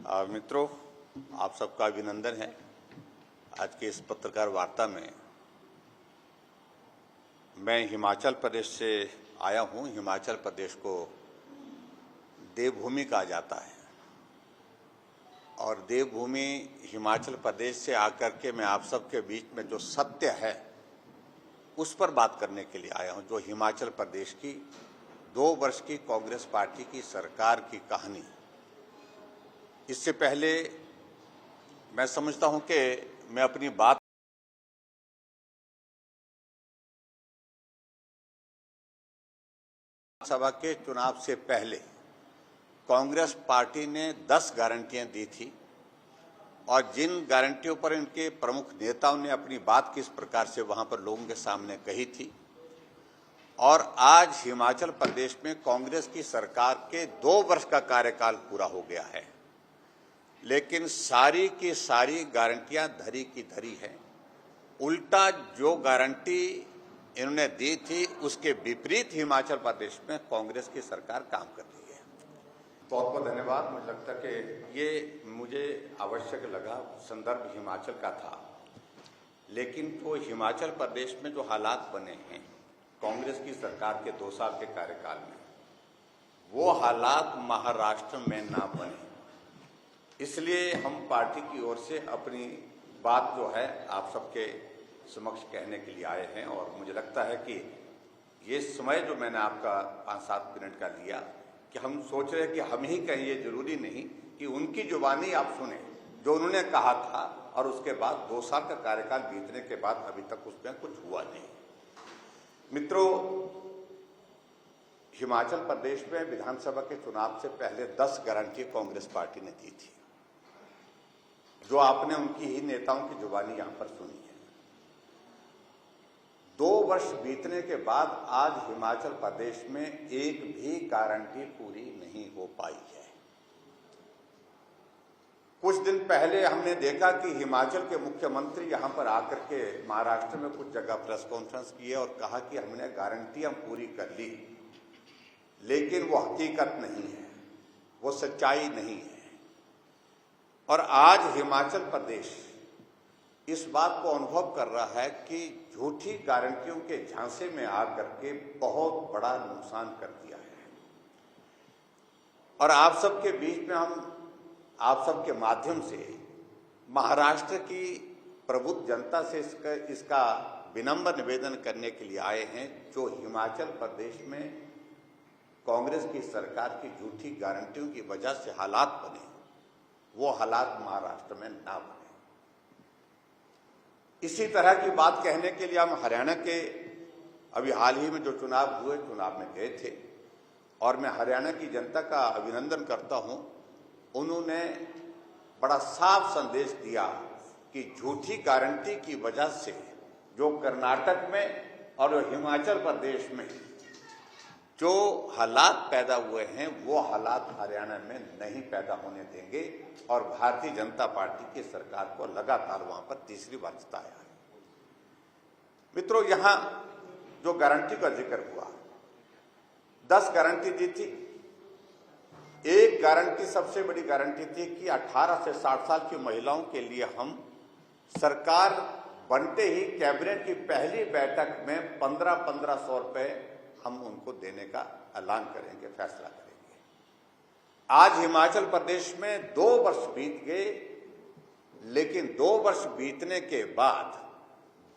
मित्रों, आप सबका अभिनंदन है। आज के इस पत्रकार वार्ता में मैं हिमाचल प्रदेश से आया हूं। हिमाचल प्रदेश को देवभूमि कहा जाता है और देवभूमि हिमाचल प्रदेश से आकर के मैं आप सबके बीच में जो सत्य है उस पर बात करने के लिए आया हूं। जो हिमाचल प्रदेश की 2 वर्ष की कांग्रेस पार्टी की सरकार की कहानी। इससे पहले मैं समझता हूं कि मैं अपनी बात सभा के चुनाव से पहले कांग्रेस पार्टी ने 10 गारंटियां दी थी और जिन गारंटियों पर इनके प्रमुख नेताओं ने अपनी बात किस प्रकार से वहां पर लोगों के सामने कही थी। और आज हिमाचल प्रदेश में कांग्रेस की सरकार के 2 वर्ष का कार्यकाल पूरा हो गया है, लेकिन सारी की सारी गारंटियां धरी की धरी हैं। उल्टा जो गारंटी इन्होंने दी थी उसके विपरीत हिमाचल प्रदेश में कांग्रेस की सरकार काम कर रही है। बहुत बहुत धन्यवाद। मुझे लगता है कि ये मुझे आवश्यक लगा, संदर्भ हिमाचल का था, लेकिन तो हिमाचल प्रदेश में जो हालात बने हैं कांग्रेस की सरकार के 2 साल के कार्यकाल में, वो हालात महाराष्ट्र में ना बने। इसलिए हम पार्टी की ओर से अपनी बात जो है आप सबके समक्ष कहने के लिए आए हैं। और मुझे लगता है कि ये समय जो मैंने आपका 5-7 मिनट का लिया कि हम सोच रहे हैं कि हम ही कहें, ये जरूरी नहीं कि उनकी जुबानी आप सुने जो उन्होंने कहा था, और उसके बाद 2 साल का कार्यकाल बीतने के बाद अभी तक उसमें कुछ हुआ नहीं। मित्रों, हिमाचल प्रदेश में विधानसभा के चुनाव से पहले 10 गारंटी कांग्रेस पार्टी ने दी थी, जो आपने उनकी ही नेताओं की जुबानी यहां पर सुनी है। 2 वर्ष बीतने के बाद आज हिमाचल प्रदेश में एक भी गारंटी पूरी नहीं हो पाई है। कुछ दिन पहले हमने देखा कि हिमाचल के मुख्यमंत्री यहां पर आकर के महाराष्ट्र में कुछ जगह प्रेस कॉन्फ्रेंस किए और कहा कि हमने गारंटियां पूरी कर ली, लेकिन वो हकीकत नहीं है, वो सच्चाई नहीं है। और आज हिमाचल प्रदेश इस बात को अनुभव कर रहा है कि झूठी गारंटियों के झांसे में आकर के बहुत बड़ा नुकसान कर दिया है। और आप सबके बीच में हम आप सबके माध्यम से महाराष्ट्र की प्रबुद्ध जनता से इसका विनम्र निवेदन करने के लिए आए हैं, जो हिमाचल प्रदेश में कांग्रेस की सरकार की झूठी गारंटियों की वजह से हालात बने, वो हालात महाराष्ट्र में ना बने। इसी तरह की बात कहने के लिए हम हरियाणा के अभी हाल ही में जो चुनाव हुए, चुनाव में गए थे और मैं हरियाणा की जनता का अभिनंदन करता हूं। उन्होंने बड़ा साफ संदेश दिया कि झूठी गारंटी की वजह से जो कर्नाटक में और हिमाचल प्रदेश में जो हालात पैदा हुए हैं, वो हालात हरियाणा में नहीं पैदा होने देंगे। और भारतीय जनता पार्टी की सरकार को लगातार वहां पर तीसरी बार जिताया है। मित्रों, यहां जो गारंटी का जिक्र हुआ, 10 गारंटी दी थी। एक गारंटी, सबसे बड़ी गारंटी थी कि 18 से 60 साल की महिलाओं के लिए हम सरकार बनते ही कैबिनेट की पहली बैठक में 1500 रुपए हम उनको देने का ऐलान करेंगे, फैसला करेंगे। आज हिमाचल प्रदेश में 2 वर्ष बीत गए, लेकिन 2 वर्ष बीतने के बाद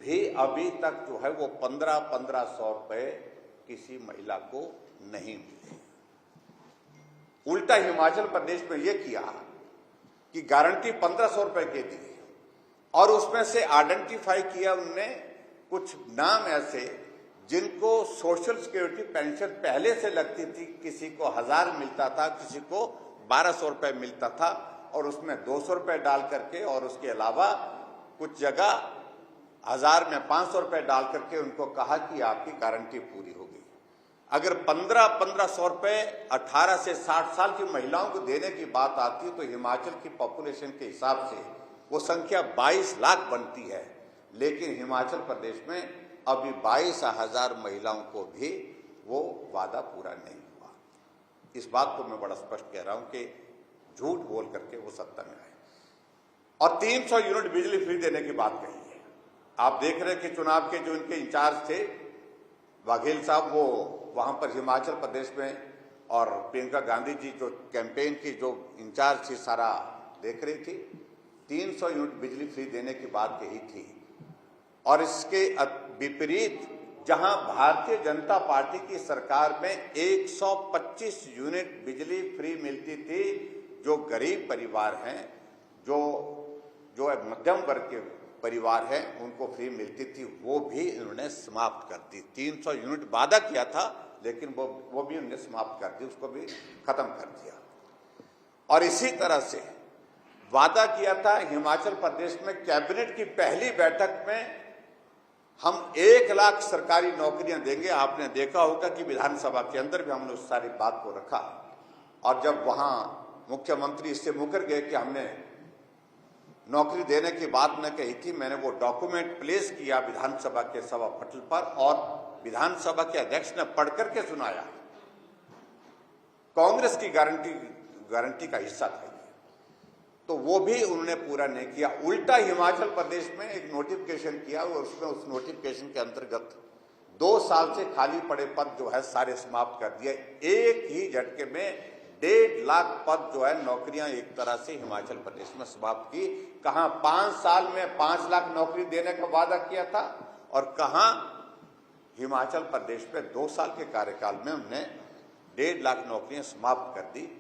भी अभी तक जो है वो 1500 रुपए किसी महिला को नहीं मिले। उल्टा हिमाचल प्रदेश में यह किया कि गारंटी 1500 रुपए के दी और उसमें से आइडेंटिफाई किया उनने कुछ नाम ऐसे जिनको सोशल सिक्योरिटी पेंशन पहले से लगती थी। किसी को 1000 मिलता था, किसी को 1200 रुपए मिलता था, और उसमें 200 रुपए डाल करके और उसके अलावा कुछ जगह 1000 में 500 रुपए डाल करके उनको कहा कि आपकी गारंटी पूरी होगी। अगर 1500 रुपए 18 से 60 साल की महिलाओं को देने की बात आती है तो हिमाचल की पॉपुलेशन के हिसाब से वो संख्या 22 लाख बनती है। लेकिन हिमाचल प्रदेश में अभी 22,000 महिलाओं को भी वो वादा पूरा नहीं हुआ। इस बात को मैं बड़ा स्पष्ट कह रहा हूं कि झूठ बोल करके वो सत्ता में आए और 300 यूनिट बिजली फ्री देने की बात कही है। आप देख रहे हैं कि चुनाव के जो इनके इंचार्ज थे वाघेल साहब, वो वहां पर हिमाचल प्रदेश में, और प्रियंका गांधी जी जो कैंपेन की जो इंचार्ज थी सारा देख रही थी, 300 यूनिट बिजली फ्री देने की बात कही थी। और इसके विपरीत जहां भारतीय जनता पार्टी की सरकार में 125 यूनिट बिजली फ्री मिलती थी, जो गरीब परिवार हैं, जो मध्यम वर्ग के परिवार हैं, उनको फ्री मिलती थी, वो भी इन्होंने समाप्त कर दी। 300 यूनिट वादा किया था, लेकिन वो भी उन्होंने समाप्त कर दी, उसको भी खत्म कर दिया। और इसी तरह से वादा किया था हिमाचल प्रदेश में कैबिनेट की पहली बैठक में हम 1 लाख सरकारी नौकरियां देंगे। आपने देखा होगा कि विधानसभा के अंदर भी हमने उस सारी बात को रखा, और जब वहां मुख्यमंत्री इससे मुकर गए कि हमने नौकरी देने की बात न कही थी, मैंने वो डॉक्यूमेंट प्लेस किया विधानसभा के सभा पटल पर, और विधानसभा के अध्यक्ष ने पढ़ करके सुनाया। कांग्रेस की गारंटी का हिस्सा था, तो वो भी उन्होंने पूरा नहीं किया। उल्टा हिमाचल प्रदेश में एक नोटिफिकेशन किया, और उसमें उस नोटिफिकेशन के अंतर्गत 2 साल से खाली पड़े पद जो है सारे समाप्त कर दिए। एक ही झटके में 1.5 लाख पद जो है नौकरियां एक तरह से हिमाचल प्रदेश में समाप्त की। कहां 5 साल में 5 लाख नौकरी देने का वादा किया था, और कहां हिमाचल प्रदेश में 2 साल के कार्यकाल में हमने 1.5 लाख नौकरियां समाप्त कर दी,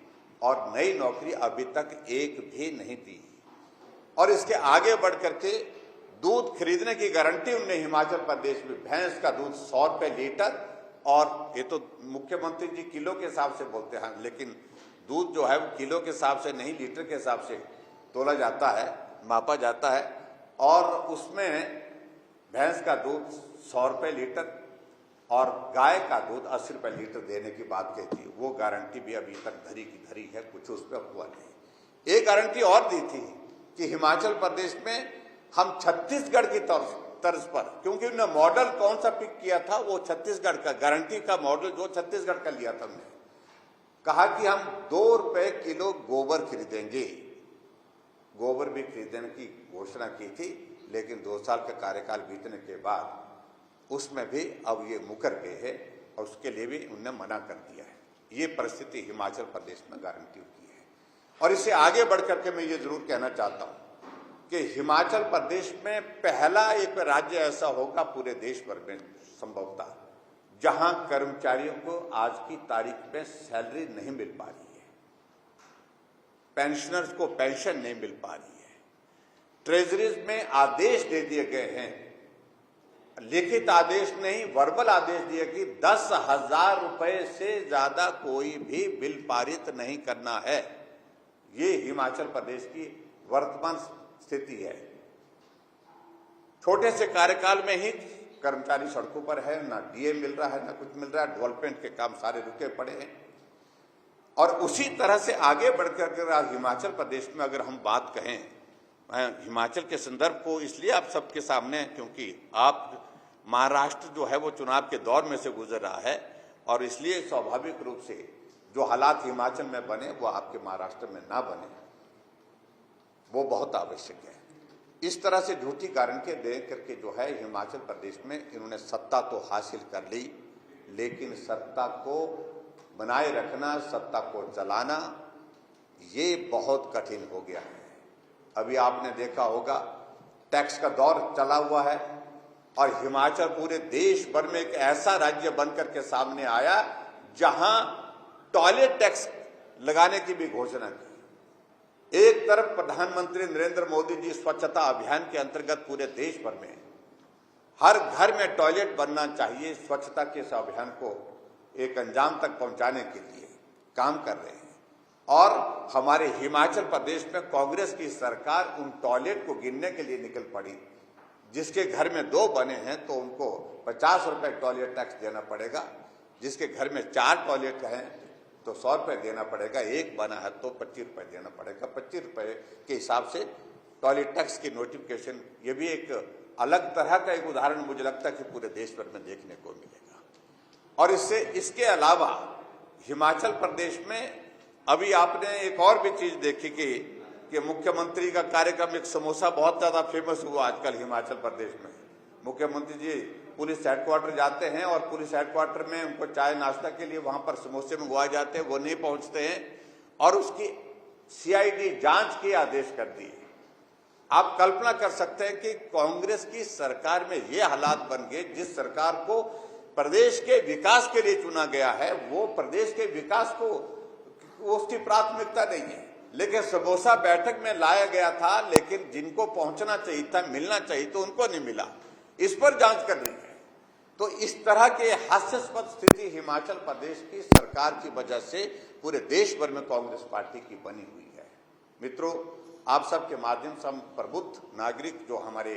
और नई नौकरी अभी तक एक भी नहीं दी। और इसके आगे बढ़ करके दूध खरीदने की गारंटी उन्होंने हिमाचल प्रदेश में, भैंस का दूध 100 रुपए लीटर, और ये तो मुख्यमंत्री जी किलो के हिसाब से बोलते हैं, लेकिन दूध जो है वो किलो के हिसाब से नहीं, लीटर के हिसाब से तोला जाता है, मापा जाता है। और उसमें भैंस का दूध 100 रुपए लीटर और गाय का दूध 80 रुपए लीटर देने की बात कही थी। वो गारंटी भी अभी तक धरी की धरी है, कुछ उस पर हुआ नहीं। एक गारंटी और दी थी कि हिमाचल प्रदेश में हम छत्तीसगढ़ की तर्ज पर, क्योंकि उन्होंने मॉडल कौन सा पिक किया था, वो छत्तीसगढ़ का गारंटी का मॉडल जो छत्तीसगढ़ का लिया था, हमने कहा कि हम 2 रुपए किलो गोबर खरीदेंगे। गोबर भी खरीदने की घोषणा की थी, लेकिन 2 साल का कार्यकाल बीतने के बाद उसमें भी अब ये मुकर गए हैं, और उसके लिए भी उन्होंने मना कर दिया है। ये परिस्थिति हिमाचल प्रदेश में गारंटी की है। और इससे आगे बढ़ करके मैं ये जरूर कहना चाहता हूं कि हिमाचल प्रदेश में पहला एक राज्य ऐसा होगा पूरे देश भर में संभवतः, जहां कर्मचारियों को आज की तारीख में सैलरी नहीं मिल पा रही है, पेंशनर्स को पेंशन नहीं मिल पा रही है। ट्रेजरीज में आदेश दे दिए गए हैं, लिखित आदेश नहीं, वर्बल आदेश दिए कि 10,000 रुपए से ज्यादा कोई भी बिल पारित नहीं करना है। ये हिमाचल प्रदेश की वर्तमान स्थिति है। छोटे से कार्यकाल में ही कर्मचारी सड़कों पर है, ना डीए मिल रहा है, ना कुछ मिल रहा है, डेवलपमेंट के काम सारे रुके पड़े हैं। और उसी तरह से आगे बढ़कर आज हिमाचल प्रदेश में अगर हम बात कहें, मैं हिमाचल के संदर्भ को इसलिए आप सबके सामने, क्योंकि आप महाराष्ट्र जो है वो चुनाव के दौर में से गुजर रहा है, और इसलिए स्वाभाविक रूप से जो हालात हिमाचल में बने वो आपके महाराष्ट्र में ना बने, वो बहुत आवश्यक है। इस तरह से झूठी गारंटी दे करके जो है हिमाचल प्रदेश में इन्होंने सत्ता तो हासिल कर ली, लेकिन सत्ता को बनाए रखना, सत्ता को चलाना, ये बहुत कठिन हो गया है। अभी आपने देखा होगा टैक्स का दौर चला हुआ है, और हिमाचल पूरे देश भर में एक ऐसा राज्य बनकर के सामने आया जहां टॉयलेट टैक्स लगाने की भी घोषणा की। एक तरफ प्रधानमंत्री नरेंद्र मोदी जी स्वच्छता अभियान के अंतर्गत पूरे देश भर में हर घर में टॉयलेट बनना चाहिए, स्वच्छता के इस अभियान को एक अंजाम तक पहुंचाने के लिए काम कर रहे हैं। और हमारे हिमाचल प्रदेश में कांग्रेस की सरकार उन टॉयलेट को गिनने के लिए निकल पड़ी। जिसके घर में 2 बने हैं तो उनको 50 रुपए टॉयलेट टैक्स देना पड़ेगा, जिसके घर में 4 टॉयलेट हैं तो 100 रुपए देना पड़ेगा, 1 बना है तो 25 रुपए देना पड़ेगा। 25 रुपए के हिसाब से टॉयलेट टैक्स की नोटिफिकेशन, ये भी एक अलग तरह का एक उदाहरण मुझे लगता है कि पूरे देश भर में देखने को मिलेगा। और इसके अलावा हिमाचल प्रदेश में अभी आपने एक और भी चीज देखी कि कि मुख्यमंत्री का कार्यक्रम, एक समोसा बहुत ज्यादा फेमस हुआ आजकल हिमाचल प्रदेश में। मुख्यमंत्री जी पुलिस हेडक्वार्टर जाते हैं और पुलिस हेडक्वार्टर में उनको चाय नाश्ता के लिए वहां पर समोसे मंगवाए जाते हैं, वो नहीं पहुंचते हैं और उसकी सीआईडी जांच के आदेश कर दिए। आप कल्पना कर सकते हैं कि कांग्रेस की सरकार में ये हालात बन गए, जिस सरकार को प्रदेश के विकास के लिए चुना गया है वो प्रदेश के विकास को उसकी प्राथमिकता नहीं है, लेकिन समोसा बैठक में लाया गया था, लेकिन जिनको पहुंचना चाहिए था, मिलना चाहिए तो उनको नहीं मिला। इस पर जांच करनी है। तो इस तरह के हास्यास्पद स्थिति हिमाचल प्रदेश की सरकार की वजह से पूरे देश भर में कांग्रेस पार्टी की बनी हुई है। मित्रों, आप सबके माध्यम से हम प्रबुद्ध नागरिक जो हमारे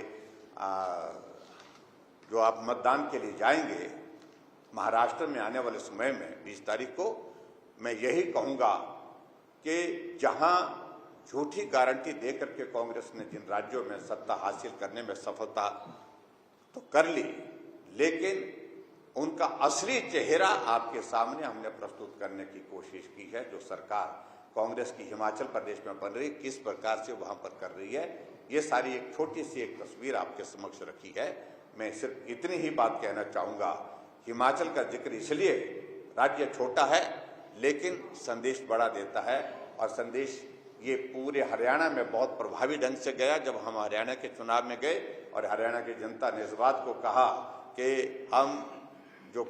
जो आप मतदान के लिए जाएंगे महाराष्ट्र में आने वाले समय में 20 तारीख को, मैं यही कहूंगा कि जहां झूठी गारंटी देकर के कांग्रेस ने जिन राज्यों में सत्ता हासिल करने में सफलता तो कर ली, लेकिन उनका असली चेहरा आपके सामने हमने प्रस्तुत करने की कोशिश की है। जो सरकार कांग्रेस की हिमाचल प्रदेश में बन रही, किस प्रकार से वहां पर कर रही है, ये सारी एक छोटी सी एक तस्वीर आपके समक्ष रखी है। मैं सिर्फ इतनी ही बात कहना चाहूंगा, हिमाचल का जिक्र इसलिए, राज्य छोटा है लेकिन संदेश बड़ा देता है, और संदेश ये पूरे हरियाणा में बहुत प्रभावी ढंग से गया। जब हम हरियाणा के चुनाव में गए और हरियाणा की जनता ने इस बात को कहा कि हम जो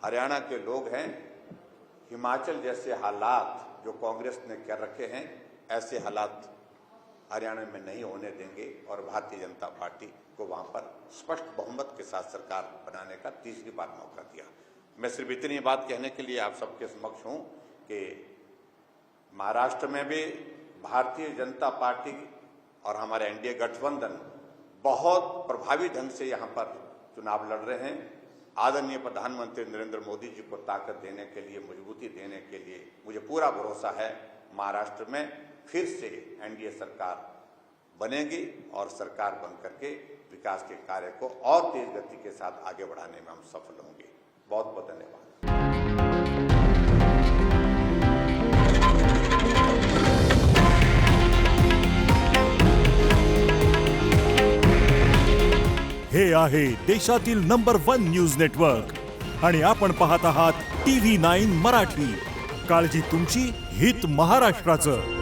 हरियाणा के लोग हैं, हिमाचल जैसे हालात जो कांग्रेस ने कर रखे हैं, ऐसे हालात हरियाणा में नहीं होने देंगे, और भारतीय जनता पार्टी को वहां पर स्पष्ट बहुमत के साथ सरकार बनाने का तीसरी बार मौका दिया। मैं सिर्फ इतनी बात कहने के लिए आप सबके समक्ष हूं कि महाराष्ट्र में भी भारतीय जनता पार्टी और हमारे एनडीए गठबंधन बहुत प्रभावी ढंग से यहां पर चुनाव लड़ रहे हैं। आदरणीय प्रधानमंत्री नरेंद्र मोदी जी को ताकत देने के लिए, मजबूती देने के लिए मुझे पूरा भरोसा है महाराष्ट्र में फिर से एनडीए सरकार बनेगी, और सरकार बन करके विकास के कार्य को और तेज गति के साथ आगे बढ़ाने में हम सफल होंगे। बहुत बहुत धन्यवाद। हे आहे देशातील नंबर 1 न्यूज नेटवर्क आणि आपण पाहत आहात TV9 मराठी। काळजी तुमची, हित महाराष्ट्राचं।